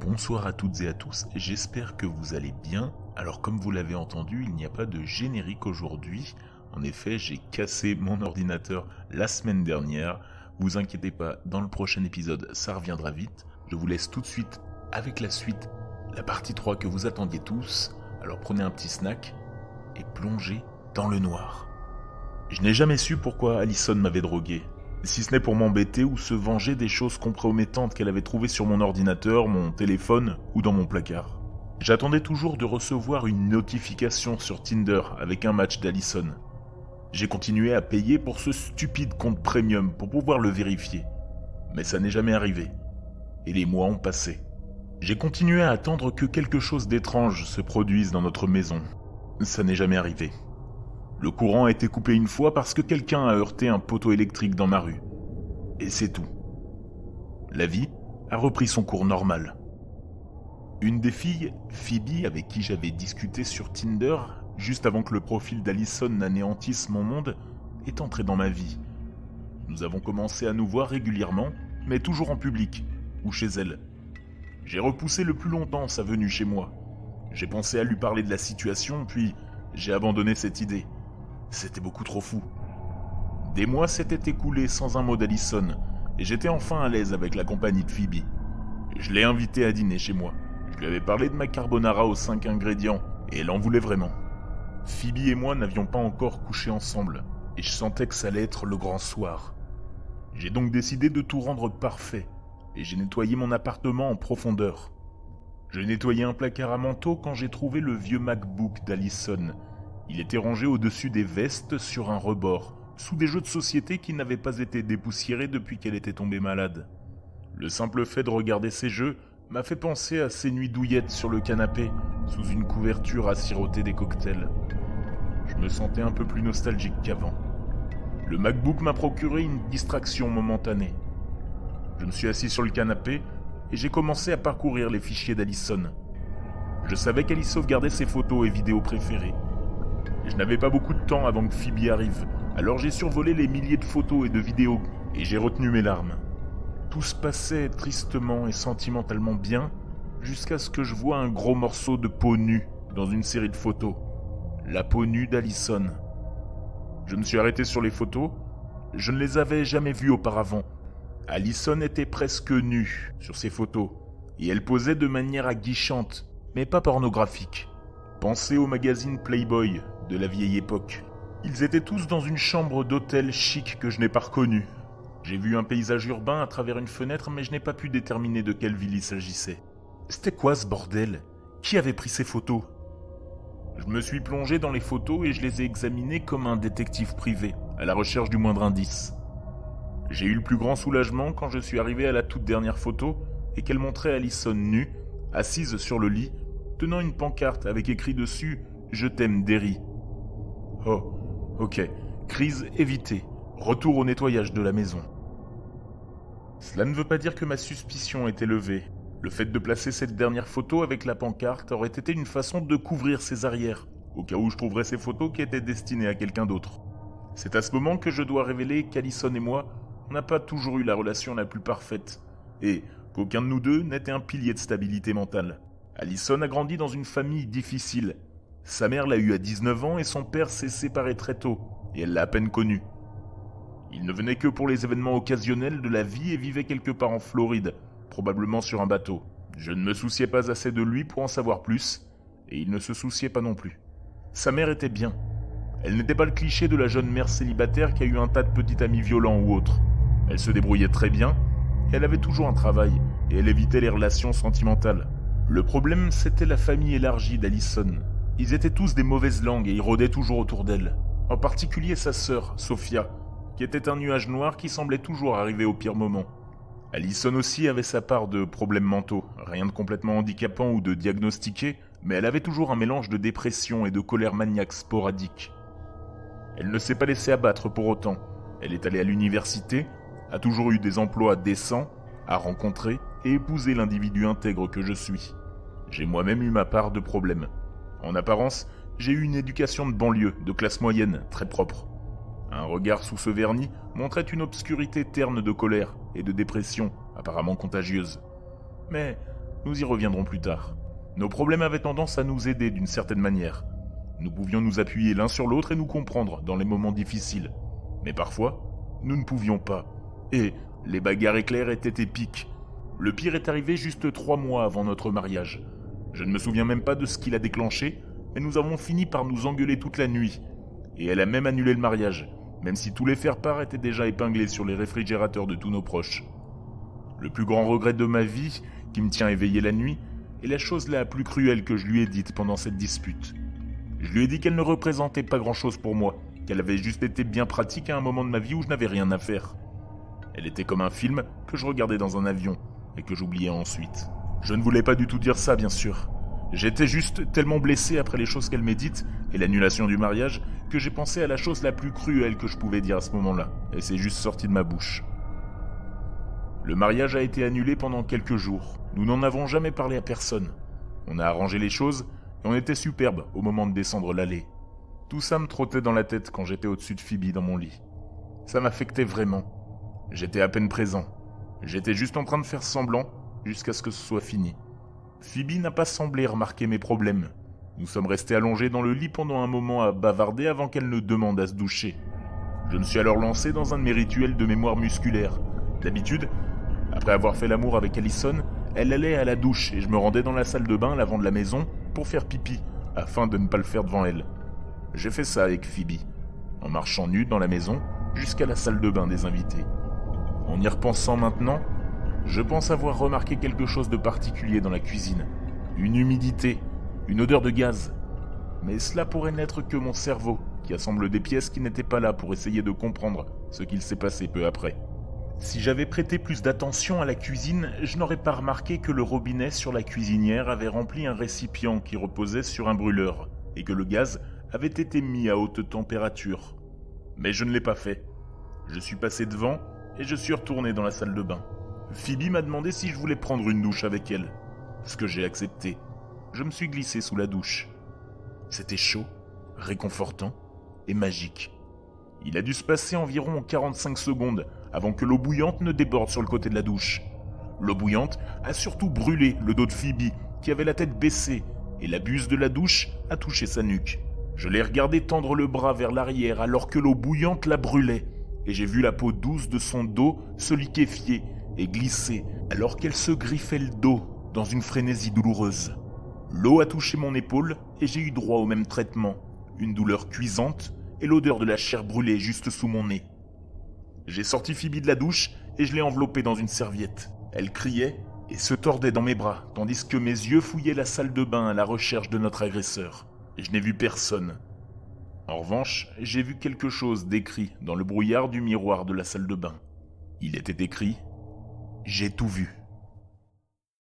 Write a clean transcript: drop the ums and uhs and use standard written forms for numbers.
Bonsoir à toutes et à tous, j'espère que vous allez bien. Alors comme vous l'avez entendu, il n'y a pas de générique aujourd'hui. En effet, j'ai cassé mon ordinateur la semaine dernière. Vous inquiétez pas, dans le prochain épisode, ça reviendra vite. Je vous laisse tout de suite avec la suite, la partie 3 que vous attendiez tous. Alors prenez un petit snack et plongez dans le noir. Je n'ai jamais su pourquoi Allison m'avait drogué. Si ce n'est pour m'embêter ou se venger des choses compromettantes qu'elle avait trouvées sur mon ordinateur, mon téléphone ou dans mon placard. J'attendais toujours de recevoir une notification sur Tinder avec un match d'Allison. J'ai continué à payer pour ce stupide compte premium pour pouvoir le vérifier. Mais ça n'est jamais arrivé. Et les mois ont passé. J'ai continué à attendre que quelque chose d'étrange se produise dans notre maison. Ça n'est jamais arrivé. Le courant a été coupé une fois parce que quelqu'un a heurté un poteau électrique dans ma rue. Et c'est tout. La vie a repris son cours normal. Une des filles, Phoebe, avec qui j'avais discuté sur Tinder, juste avant que le profil d'Allison n'anéantisse mon monde, est entrée dans ma vie. Nous avons commencé à nous voir régulièrement, mais toujours en public, ou chez elle. J'ai repoussé le plus longtemps sa venue chez moi. J'ai pensé à lui parler de la situation, puis j'ai abandonné cette idée. C'était beaucoup trop fou. Des mois s'étaient écoulés sans un mot d'Allison, et j'étais enfin à l'aise avec la compagnie de Phoebe. Je l'ai invitée à dîner chez moi. Je lui avais parlé de ma carbonara aux 5 ingrédients, et elle en voulait vraiment. Phoebe et moi n'avions pas encore couché ensemble, et je sentais que ça allait être le grand soir. J'ai donc décidé de tout rendre parfait, et j'ai nettoyé mon appartement en profondeur. Je nettoyais un placard à manteau quand j'ai trouvé le vieux MacBook d'Allison. Il était rangé au-dessus des vestes sur un rebord, sous des jeux de société qui n'avaient pas été dépoussiérés depuis qu'elle était tombée malade. Le simple fait de regarder ces jeux m'a fait penser à ces nuits douillettes sur le canapé, sous une couverture à siroter des cocktails. Je me sentais un peu plus nostalgique qu'avant. Le MacBook m'a procuré une distraction momentanée. Je me suis assis sur le canapé et j'ai commencé à parcourir les fichiers d'Allison. Je savais qu'elle y sauvegardait ses photos et vidéos préférées. Je n'avais pas beaucoup de temps avant que Phoebe arrive, alors j'ai survolé les milliers de photos et de vidéos et j'ai retenu mes larmes. Tout se passait tristement et sentimentalement bien, jusqu'à ce que je vois un gros morceau de peau nue dans une série de photos. La peau nue d'Allison. Je me suis arrêté sur les photos, je ne les avais jamais vues auparavant. Allison était presque nue sur ces photos, et elle posait de manière aguichante, mais pas pornographique. Pensez au magazine Playboy de la vieille époque. Ils étaient tous dans une chambre d'hôtel chic que je n'ai pas reconnue. J'ai vu un paysage urbain à travers une fenêtre, mais je n'ai pas pu déterminer de quelle ville il s'agissait. C'était quoi ce bordel? Qui avait pris ces photos? Je me suis plongé dans les photos et je les ai examinées comme un détective privé, à la recherche du moindre indice. J'ai eu le plus grand soulagement quand je suis arrivé à la toute dernière photo et qu'elle montrait Allison nue, assise sur le lit, tenant une pancarte avec écrit dessus « Je t'aime, Derry ». Oh, ok, crise évitée, retour au nettoyage de la maison. Cela ne veut pas dire que ma suspicion était levée. Le fait de placer cette dernière photo avec la pancarte aurait été une façon de couvrir ses arrières, au cas où je trouverais ces photos qui étaient destinées à quelqu'un d'autre. C'est à ce moment que je dois révéler qu'Allison et moi, on n'a pas toujours eu la relation la plus parfaite, et qu'aucun de nous deux n'était un pilier de stabilité mentale. Allison a grandi dans une famille difficile. Sa mère l'a eue à 19 ans et son père s'est séparé très tôt, et elle l'a à peine connu. Il ne venait que pour les événements occasionnels de la vie et vivait quelque part en Floride, probablement sur un bateau. Je ne me souciais pas assez de lui pour en savoir plus, et il ne se souciait pas non plus. Sa mère était bien. Elle n'était pas le cliché de la jeune mère célibataire qui a eu un tas de petits amis violents ou autres. Elle se débrouillait très bien, et elle avait toujours un travail, et elle évitait les relations sentimentales. Le problème, c'était la famille élargie d'Allison. Ils étaient tous des mauvaises langues et ils rôdaient toujours autour d'elle. En particulier sa sœur, Sophia, qui était un nuage noir qui semblait toujours arriver au pire moment. Allison aussi avait sa part de problèmes mentaux, rien de complètement handicapant ou de diagnostiqué, mais elle avait toujours un mélange de dépression et de colère maniaque sporadique. Elle ne s'est pas laissée abattre pour autant. Elle est allée à l'université, a toujours eu des emplois décents, a rencontré et épousé l'individu intègre que je suis. J'ai moi-même eu ma part de problèmes. En apparence, j'ai eu une éducation de banlieue, de classe moyenne, très propre. Un regard sous ce vernis montrait une obscurité terne de colère et de dépression, apparemment contagieuse. Mais nous y reviendrons plus tard. Nos problèmes avaient tendance à nous aider d'une certaine manière. Nous pouvions nous appuyer l'un sur l'autre et nous comprendre dans les moments difficiles. Mais parfois, nous ne pouvions pas. Et les bagarres éclairs étaient épiques. Le pire est arrivé juste 3 mois avant notre mariage. Je ne me souviens même pas de ce qui l'a déclenché, mais nous avons fini par nous engueuler toute la nuit. Et elle a même annulé le mariage, même si tous les faire-part étaient déjà épinglés sur les réfrigérateurs de tous nos proches. Le plus grand regret de ma vie, qui me tient éveillé la nuit, est la chose la plus cruelle que je lui ai dite pendant cette dispute. Je lui ai dit qu'elle ne représentait pas grand-chose pour moi, qu'elle avait juste été bien pratique à un moment de ma vie où je n'avais rien à faire. Elle était comme un film que je regardais dans un avion et que j'oubliais ensuite. Je ne voulais pas du tout dire ça, bien sûr. J'étais juste tellement blessé après les choses qu'elle m'ait dites et l'annulation du mariage que j'ai pensé à la chose la plus cruelle que je pouvais dire à ce moment-là, et c'est juste sorti de ma bouche. Le mariage a été annulé pendant quelques jours. Nous n'en avons jamais parlé à personne. On a arrangé les choses et on était superbe au moment de descendre l'allée. Tout ça me trottait dans la tête quand j'étais au-dessus de Phoebe dans mon lit. Ça m'affectait vraiment. J'étais à peine présent. J'étais juste en train de faire semblant jusqu'à ce que ce soit fini. Phoebe n'a pas semblé remarquer mes problèmes. Nous sommes restés allongés dans le lit pendant un moment à bavarder avant qu'elle ne demande à se doucher. Je me suis alors lancé dans un de mes rituels de mémoire musculaire. D'habitude, après avoir fait l'amour avec Allison, elle allait à la douche et je me rendais dans la salle de bain à l'avant de la maison pour faire pipi, afin de ne pas le faire devant elle. J'ai fait ça avec Phoebe, en marchant nu dans la maison jusqu'à la salle de bain des invités. En y repensant maintenant, je pense avoir remarqué quelque chose de particulier dans la cuisine. Une humidité, une odeur de gaz. Mais cela pourrait n'être que mon cerveau, qui assemble des pièces qui n'étaient pas là pour essayer de comprendre ce qu'il s'est passé peu après. Si j'avais prêté plus d'attention à la cuisine, je n'aurais pas remarqué que le robinet sur la cuisinière avait rempli un récipient qui reposait sur un brûleur, et que le gaz avait été mis à haute température. Mais je ne l'ai pas fait. Je suis passé devant et je suis retourné dans la salle de bain. Phoebe m'a demandé si je voulais prendre une douche avec elle, ce que j'ai accepté. Je me suis glissé sous la douche. C'était chaud, réconfortant et magique. Il a dû se passer environ 45 secondes avant que l'eau bouillante ne déborde sur le côté de la douche. L'eau bouillante a surtout brûlé le dos de Phoebe, qui avait la tête baissée, et la buse de la douche a touché sa nuque. Je l'ai regardé tendre le bras vers l'arrière alors que l'eau bouillante la brûlait, et j'ai vu la peau douce de son dos se liquéfier et glisser alors qu'elle se griffait le dos dans une frénésie douloureuse. L'eau a touché mon épaule et j'ai eu droit au même traitement, une douleur cuisante et l'odeur de la chair brûlée juste sous mon nez. J'ai sorti Phoebe de la douche et je l'ai enveloppée dans une serviette. Elle criait et se tordait dans mes bras, tandis que mes yeux fouillaient la salle de bain à la recherche de notre agresseur. Je n'ai vu personne. En revanche, j'ai vu quelque chose d'écrit dans le brouillard du miroir de la salle de bain. Il était écrit « J'ai tout vu ».